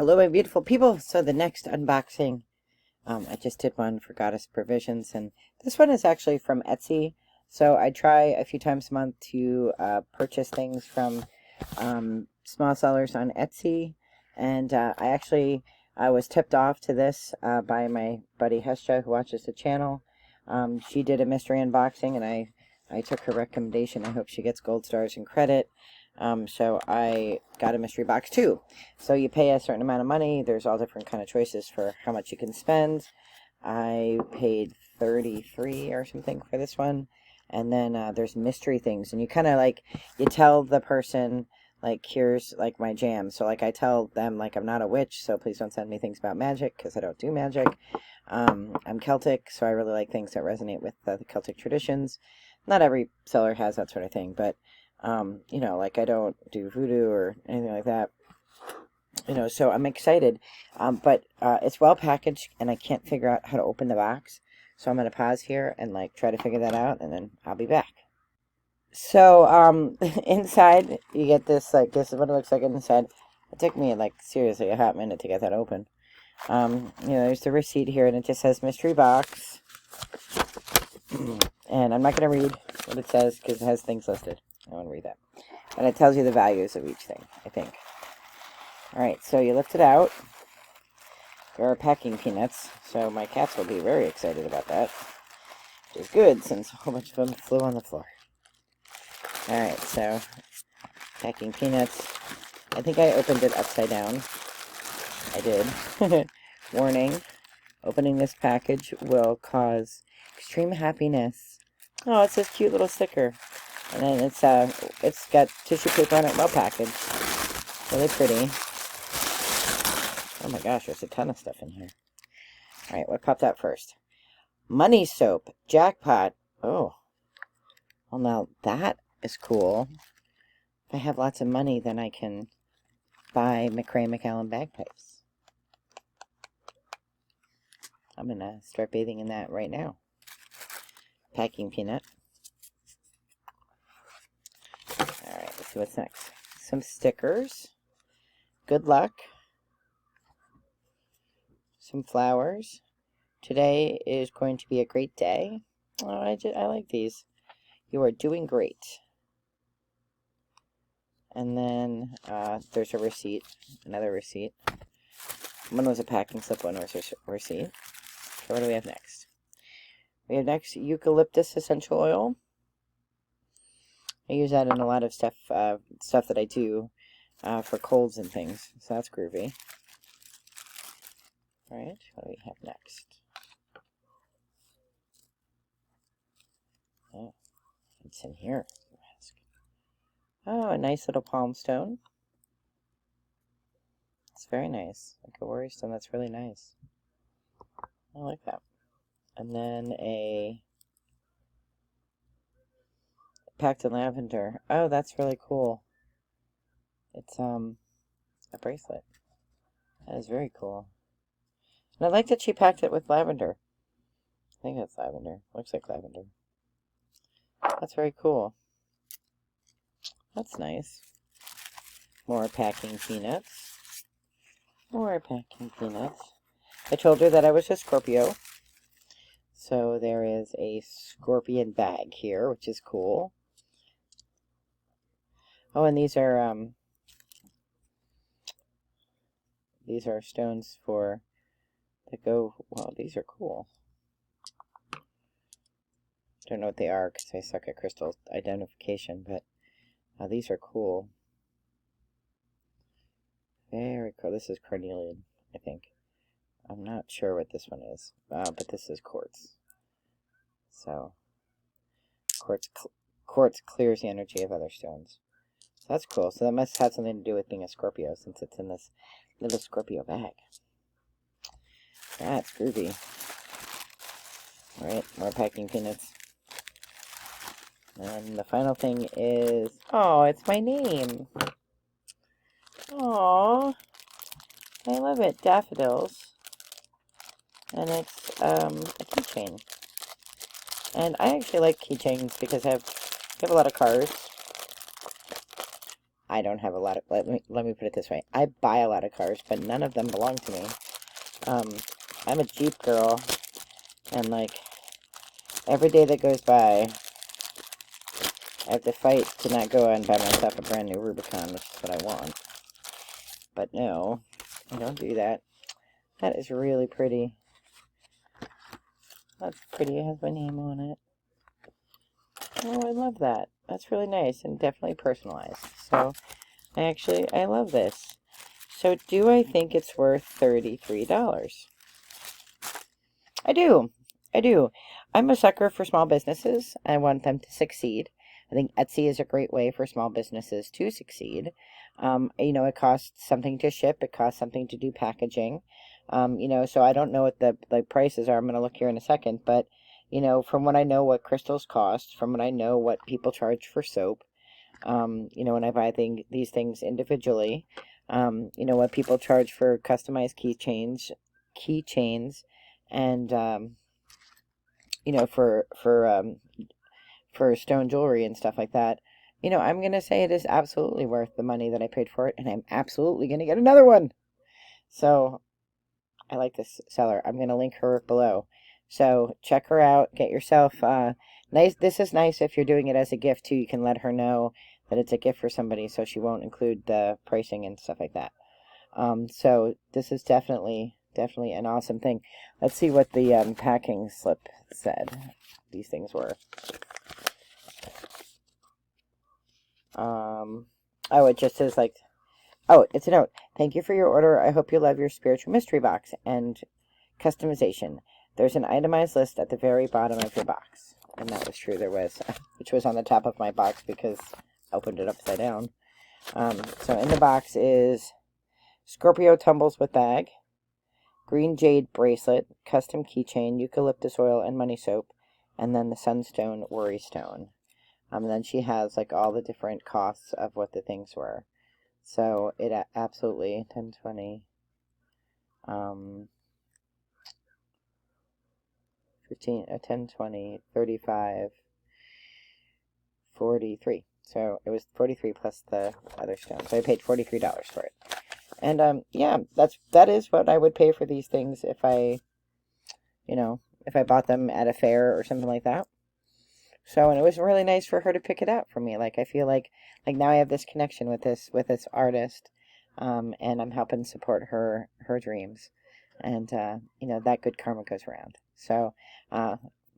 Hello, my beautiful people. So the next unboxing, I just did one for Goddess Provisions, and this one is actually from Etsy. So I try a few times a month to purchase things from small sellers on Etsy, and I was tipped off to this by my buddy Hestia, who watches the channel. She did a mystery unboxing, and I took her recommendation. I hope she gets gold stars and credit. So I got a mystery box too. So you pay a certain amount of money. There's all different kind of choices for how much you can spend. I paid $33 or something for this one. And then there's mystery things, and you kind of like, you tell the person, like, here's like my jam. So like I tell them, like, I'm not a witch, so please don't send me things about magic, because I don't do magic. I'm Celtic, so I really like things that resonate with the Celtic traditions. Not every seller has that sort of thing, but you know, like, I don't do voodoo or anything like that, you know, so I'm excited. But it's well packaged, and I can't figure out how to open the box. So I'm going to pause here and, like, try to figure that out, and then I'll be back. So, inside, you get this, like, this is what it looks like inside. It took me, like, seriously a hot minute to get that open. You know, there's the receipt here, and it just says mystery box. And I'm not going to read what it says, because it has things listed. I want to read that. And it tells you the values of each thing, I think. Alright, so you lift it out. There are packing peanuts, so my cats will be very excited about that. Which is good, since a whole bunch of them flew on the floor. Alright, so packing peanuts. I think I opened it upside down. I did. Warning. Opening this package will cause extreme happiness. Oh, it's this cute little sticker. And then it's got tissue paper on it, well packaged. Really pretty. Oh my gosh, there's a ton of stuff in here. Alright, what popped out first? Money soap. Jackpot. Oh. Well, now that is cool. If I have lots of money, then I can buy McRae McAllen bagpipes. I'm going to start bathing in that right now. Packing peanut. Alright, let's see what's next. Some stickers. Good luck. Some flowers. Today is going to be a great day. Oh, I like these. You are doing great. And then there's a receipt. Another receipt. One was a packing slip, one was a receipt. So what do we have next? We have next eucalyptus essential oil. I use that in a lot of stuff that I do for colds and things. So that's groovy. Alright, what do we have next? Oh, what's in here? Oh, a nice little palm stone. It's very nice. Like a worry stone, that's really nice. I like that. And then a packed in lavender. Oh, that's really cool. It's a bracelet. That is very cool. And I like that she packed it with lavender. I think that's lavender. Looks like lavender. That's very cool. That's nice. More packing peanuts. More packing peanuts. I told her that I was a Scorpio. So there is a scorpion bag here, which is cool. Oh, and these are stones for that go. Well, these are cool. Don't know what they are because I suck at crystal identification, but these are cool. Very cool. This is carnelian, I think. I'm not sure what this one is, but this is quartz. So quartz clears the energy of other stones. So that's cool. So that must have something to do with being a Scorpio, since it's in this little Scorpio bag. That's groovy. Alright, more packing peanuts. And the final thing is... Oh, it's my name! Aww! I love it. Daffodils. And it's a keychain. And I actually like keychains because I have a lot of cars. I don't have a lot of, let me put it this way. I buy a lot of cars, but none of them belong to me. I'm a Jeep girl, and like, every day that goes by, I have to fight to not go and buy myself a brand new Rubicon, which is what I want. But no, I don't do that. That is really pretty. That's pretty. It has my name on it. Oh, I love that. That's really nice and definitely personalized. So, I love this. So, do I think it's worth $33? I do. I do. I'm a sucker for small businesses. I want them to succeed. I think Etsy is a great way for small businesses to succeed. You know, it costs something to ship. It costs something to do packaging. You know, so I don't know what the prices are. I'm going to look here in a second. But, you know, from what I know what crystals cost, from what I know what people charge for soap, you know, when I buy these things individually, you know, what people charge for customized keychains, and, you know, for stone jewelry and stuff like that, you know, I'm going to say it is absolutely worth the money that I paid for it, and I'm absolutely going to get another one. So, I like this seller. I'm going to link her below. So, check her out. Get yourself, nice. This is nice if you're doing it as a gift, too. You can let her know that it's a gift for somebody, so she won't include the pricing and stuff like that. So, this is definitely an awesome thing. Let's see what the packing slip said these things were. Oh, it just says like, oh, it's a note. Thank you for your order. I hope you love your spiritual mystery box and customization. There's an itemized list at the very bottom of your box. And that was true, there was, which was on the top of my box because I opened it upside down. So in the box is Scorpio Tumbles with Bag, Green Jade Bracelet, Custom Keychain, Eucalyptus Oil, and Money Soap, and then the Sunstone Worry Stone. And then she has like all the different costs of what the things were. So it absolutely 10, 20, 15, 10, 20, 35, 43. So it was 43 plus the other stone. So I paid $43 for it. And yeah, that is what I would pay for these things if I, you know, if I bought them at a fair or something like that. So, and it was really nice for her to pick it out for me. Like, I feel like now I have this connection with this artist, and I'm helping support her dreams, and you know, that good karma goes around. So,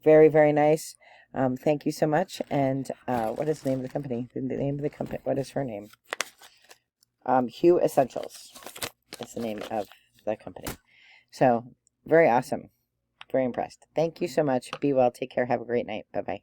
very, very nice. Thank you so much. And what is the name of the company? The name of the company. What is her name? Hue Essentials. That's the name of the company. So, very awesome. Very impressed. Thank you so much. Be well. Take care. Have a great night. Bye-bye.